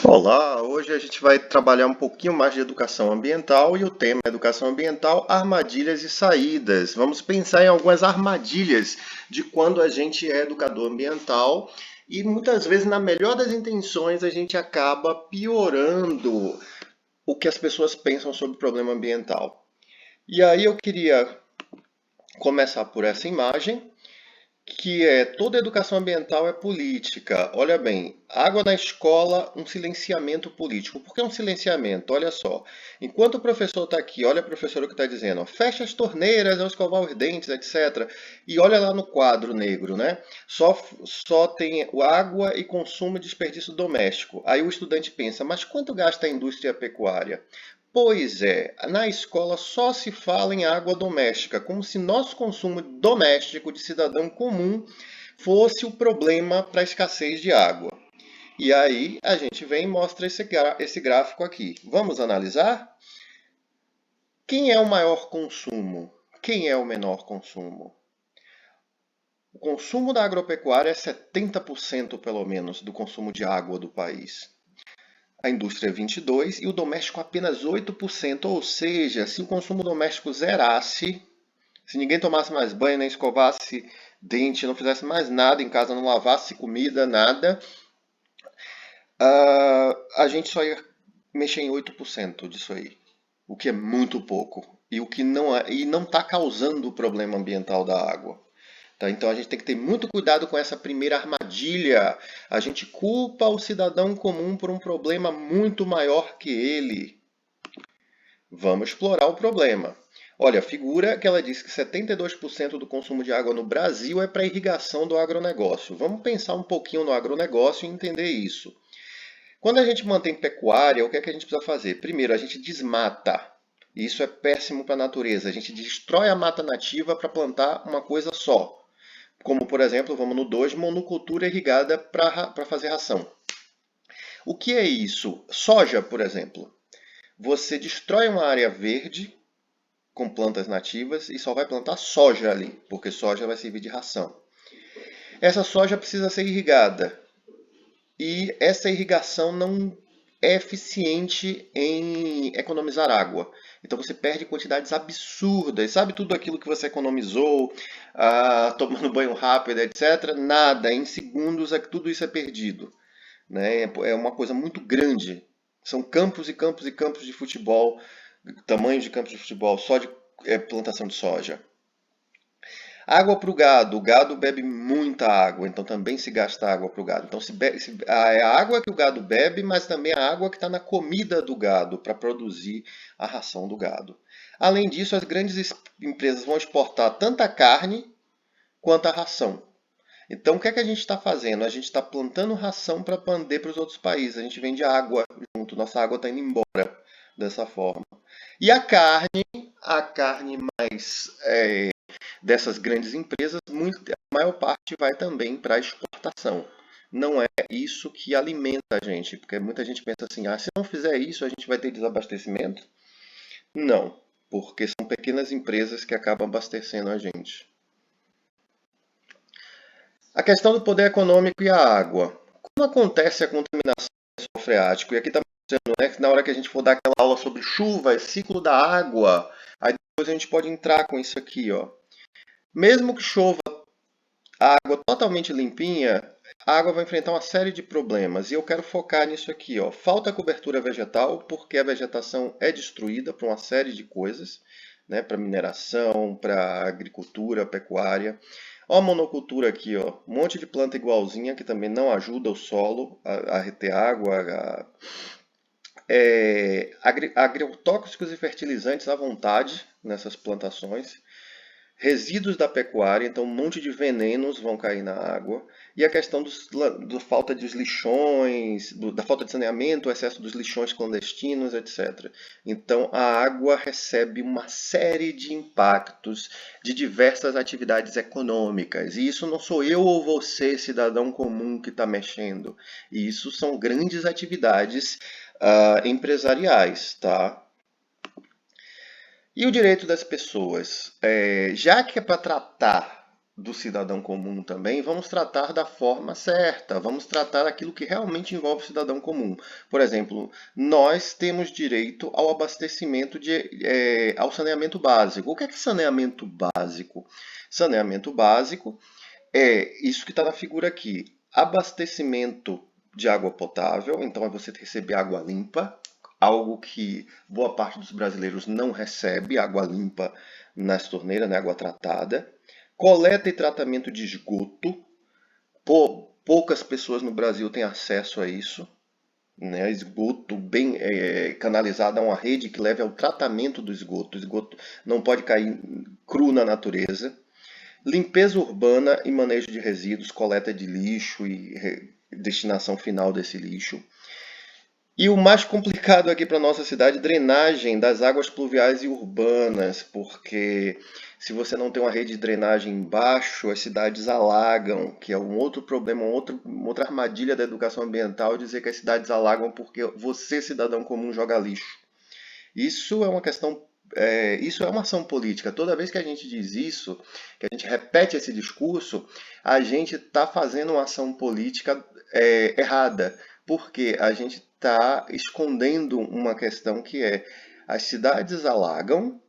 Olá, hoje a gente vai trabalhar um pouquinho mais de educação ambiental e o tema é educação ambiental, armadilhas e saídas. Vamos pensar em algumas armadilhas de quando a gente é educador ambiental e muitas vezes, na melhor das intenções, a gente acaba piorando o que as pessoas pensam sobre o problema ambiental. E aí eu queria começar por essa imagem que é toda educação ambiental é política. Olha bem, água na escola, um silenciamento político. Por que um silenciamento? Olha só. Enquanto o professor está aqui, olha a professora que está dizendo, ó, fecha as torneiras ao escovar os dentes, etc. E olha lá no quadro negro, né? Só tem água e consumo e desperdício doméstico. Aí o estudante pensa, mas quanto gasta a indústria pecuária? Pois é, na escola só se fala em água doméstica, como se nosso consumo doméstico de cidadão comum fosse o problema para a escassez de água. E aí a gente vem e mostra esse gráfico aqui. Vamos analisar? Quem é o maior consumo? Quem é o menor consumo? O consumo da agropecuária é 70% pelo menos do consumo de água do país. A indústria 22% e o doméstico apenas 8%, ou seja, se o consumo doméstico zerasse, se ninguém tomasse mais banho, nem escovasse dente, não fizesse mais nada em casa, não lavasse comida, nada, a gente só ia mexer em 8% disso aí, o que é muito pouco e o que não está causando o problema ambiental da água. Tá? Então a gente tem que ter muito cuidado com essa primeira armadilha. A gente culpa o cidadão comum por um problema muito maior que ele. Vamos explorar o problema. Olha, a figura que ela diz que 72% do consumo de água no Brasil é para irrigação do agronegócio. Vamos pensar um pouquinho no agronegócio e entender isso. Quando a gente mantém pecuária, o que é que a gente precisa fazer? Primeiro, a gente desmata. Isso é péssimo para a natureza. A gente destrói a mata nativa para plantar uma coisa só. Como, por exemplo, vamos no 2, monocultura irrigada para fazer ração. O que é isso? Soja, por exemplo. Você destrói uma área verde com plantas nativas e só vai plantar soja ali, porque soja vai servir de ração. Essa soja precisa ser irrigada e essa irrigação não é eficiente em economizar água. Então você perde quantidades absurdas. Sabe tudo aquilo que você economizou, tomando banho rápido, etc. Nada, em segundos tudo isso é perdido. Né? É uma coisa muito grande. São campos e campos e campos de futebol, tamanho de campos de futebol, só de plantação de soja. Água para o gado bebe muita água, então também se gasta água para o gado. Então é a água que o gado bebe, mas também a água que está na comida do gado para produzir a ração do gado. Além disso, as grandes empresas vão exportar tanta carne quanto a ração. Então, o que é que a gente está fazendo? A gente está plantando ração para vender para os outros países. A gente vende água junto, nossa água está indo embora dessa forma. E a carne mais dessas grandes empresas, a maior parte vai também para exportação. Não é isso que alimenta a gente, porque muita gente pensa assim, se não fizer isso, a gente vai ter desabastecimento. Não, porque são pequenas empresas que acabam abastecendo a gente. A questão do poder econômico e a água. Como acontece a contaminação do lençol freático? E aqui está mostrando, né, que na hora que a gente for dar aquela aula sobre chuva, ciclo da água, aí depois a gente pode entrar com isso aqui, ó. Mesmo que chova a água totalmente limpinha, a água vai enfrentar uma série de problemas. E eu quero focar nisso aqui, ó. Falta cobertura vegetal, porque a vegetação é destruída por uma série de coisas, né, para mineração, para agricultura, pecuária. Ó a monocultura aqui, ó. Um monte de planta igualzinha que também não ajuda o solo a reter água. Agrotóxicos e fertilizantes à vontade nessas plantações. Resíduos da pecuária, então um monte de venenos vão cair na água. E a questão da falta de lixões, da falta de saneamento, o excesso dos lixões clandestinos, etc. Então a água recebe uma série de impactos de diversas atividades econômicas. E isso não sou eu ou você, cidadão comum, que está mexendo. Isso são grandes atividades empresariais, tá? E o direito das pessoas? Já que é para tratar do cidadão comum também, vamos tratar da forma certa, vamos tratar aquilo que realmente envolve o cidadão comum. Por exemplo, nós temos direito ao abastecimento ao saneamento básico. O que é saneamento básico? Saneamento básico é isso que está na figura aqui: abastecimento de água potável, então é você receber água limpa, algo que boa parte dos brasileiros não recebe, água limpa nas torneiras, né, água tratada. Coleta e tratamento de esgoto, poucas pessoas no Brasil têm acesso a isso, né? Esgoto bem canalizado a uma rede que leve ao tratamento do esgoto. O esgoto não pode cair cru na natureza. Limpeza urbana e manejo de resíduos, coleta de lixo e destinação final desse lixo. E o mais complicado aqui para nossa cidade, drenagem das águas pluviais e urbanas, porque se você não tem uma rede de drenagem embaixo, as cidades alagam, que é um outro problema, uma outra armadilha da educação ambiental, dizer que as cidades alagam porque você, cidadão comum, joga lixo. Isso é uma questão, isso é uma ação política. Toda vez que a gente diz isso, que a gente repete esse discurso, a gente está fazendo uma ação política errada, porque a gente está escondendo uma questão que é: as cidades alagam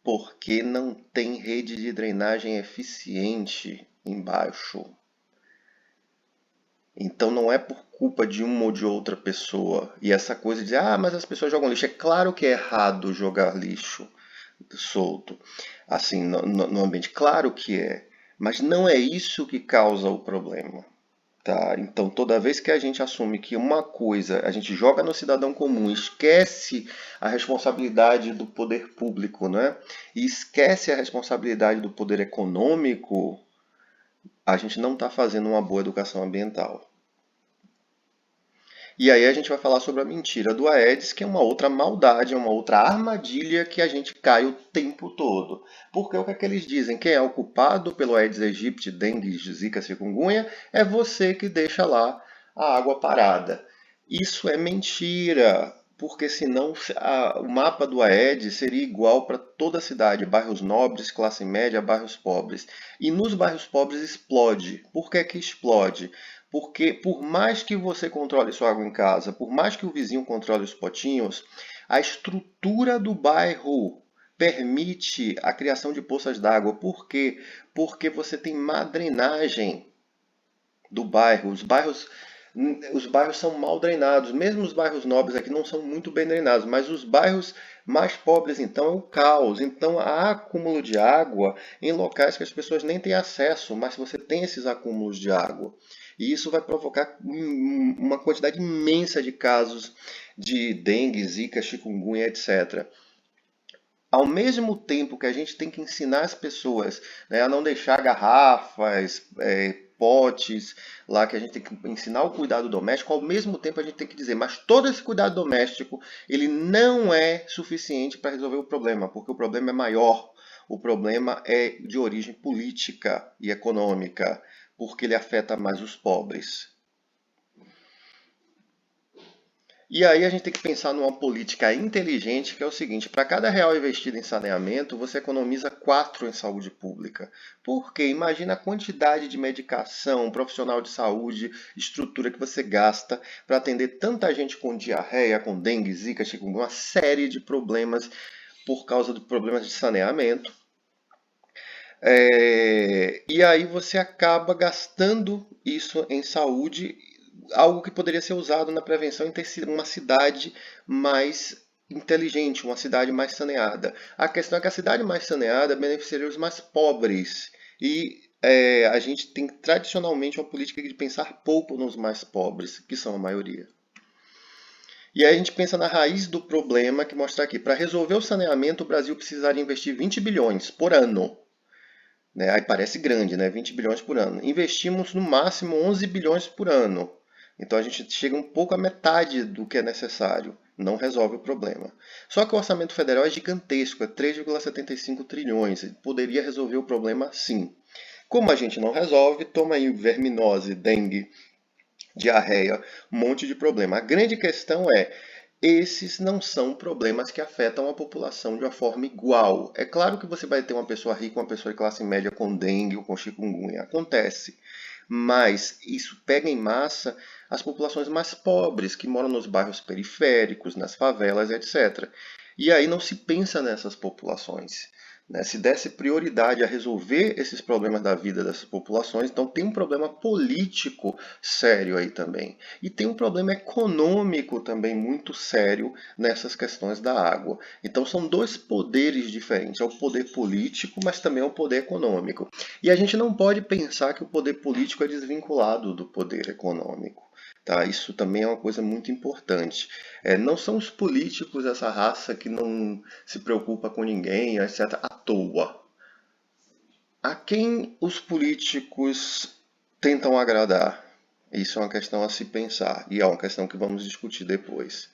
porque não tem rede de drenagem eficiente embaixo. Então não é por culpa de uma ou de outra pessoa. E essa coisa de, mas as pessoas jogam lixo. É claro que é errado jogar lixo solto, assim, no ambiente. Claro que é. Mas não é isso que causa o problema. Tá? Então, toda vez que a gente assume que uma coisa a gente joga no cidadão comum, esquece a responsabilidade do poder público, né? E esquece a responsabilidade do poder econômico, a gente não está fazendo uma boa educação ambiental. E aí a gente vai falar sobre a mentira do Aedes, que é uma outra maldade, é uma outra armadilha que a gente cai o tempo todo. Porque o que é que eles dizem? Quem é o culpado pelo Aedes aegypti, dengue, zika, chikungunya, é você que deixa lá a água parada. Isso é mentira, porque senão o mapa do Aedes seria igual para toda a cidade, bairros nobres, classe média, bairros pobres. E nos bairros pobres explode. Por que que explode? Porque por mais que você controle sua água em casa, por mais que o vizinho controle os potinhos, a estrutura do bairro permite a criação de poças d'água. Por quê? Porque você tem má drenagem do bairro. Os bairros são mal drenados. Mesmo os bairros nobres aqui não são muito bem drenados, mas os bairros mais pobres, então, é o caos. Então, há acúmulo de água em locais que as pessoas nem têm acesso, mas você tem esses acúmulos de água. E isso vai provocar uma quantidade imensa de casos de dengue, zika, chikungunya, etc. Ao mesmo tempo que a gente tem que ensinar as pessoas, né, a não deixar garrafas, potes lá, que a gente tem que ensinar o cuidado doméstico, ao mesmo tempo a gente tem que dizer, mas todo esse cuidado doméstico, ele não é suficiente para resolver o problema, porque o problema é maior. O problema é de origem política e econômica, porque ele afeta mais os pobres. E aí a gente tem que pensar numa política inteligente, que é o seguinte: para cada real investido em saneamento, você economiza 4 em saúde pública. Por quê? Imagina a quantidade de medicação, profissional de saúde, estrutura que você gasta para atender tanta gente com diarreia, com dengue, zika, chikungunya, uma série de problemas por causa de problemas de saneamento. E aí você acaba gastando isso em saúde, algo que poderia ser usado na prevenção em ter uma cidade mais inteligente, uma cidade mais saneada. A questão é que a cidade mais saneada beneficiaria os mais pobres. E a gente tem tradicionalmente uma política de pensar pouco nos mais pobres, que são a maioria. E aí a gente pensa na raiz do problema, que mostra aqui: para resolver o saneamento, o Brasil precisaria investir 20 bilhões por ano. Né? Aí parece grande, né? 20 bilhões por ano. Investimos no máximo 11 bilhões por ano. Então a gente chega um pouco à metade do que é necessário. Não resolve o problema. Só que o orçamento federal é gigantesco, é 3,75 trilhões. Poderia resolver o problema sim. Como a gente não resolve, toma aí verminose, dengue, diarreia, um monte de problema. A grande questão é: esses não são problemas que afetam a população de uma forma igual. É claro que você vai ter uma pessoa rica, uma pessoa de classe média com dengue ou com chikungunya. Acontece. Mas isso pega em massa as populações mais pobres, que moram nos bairros periféricos, nas favelas, etc. E aí não se pensa nessas populações. Né? Se desse prioridade a resolver esses problemas da vida dessas populações, então tem um problema político sério aí também. E tem um problema econômico também muito sério nessas questões da água. Então são dois poderes diferentes. É o poder político, mas também é o poder econômico. E a gente não pode pensar que o poder político é desvinculado do poder econômico. Tá? Isso também é uma coisa muito importante. Não são os políticos essa raça que não se preocupa com ninguém, etc., à toa. A quem os políticos tentam agradar? Isso é uma questão a se pensar e é uma questão que vamos discutir depois.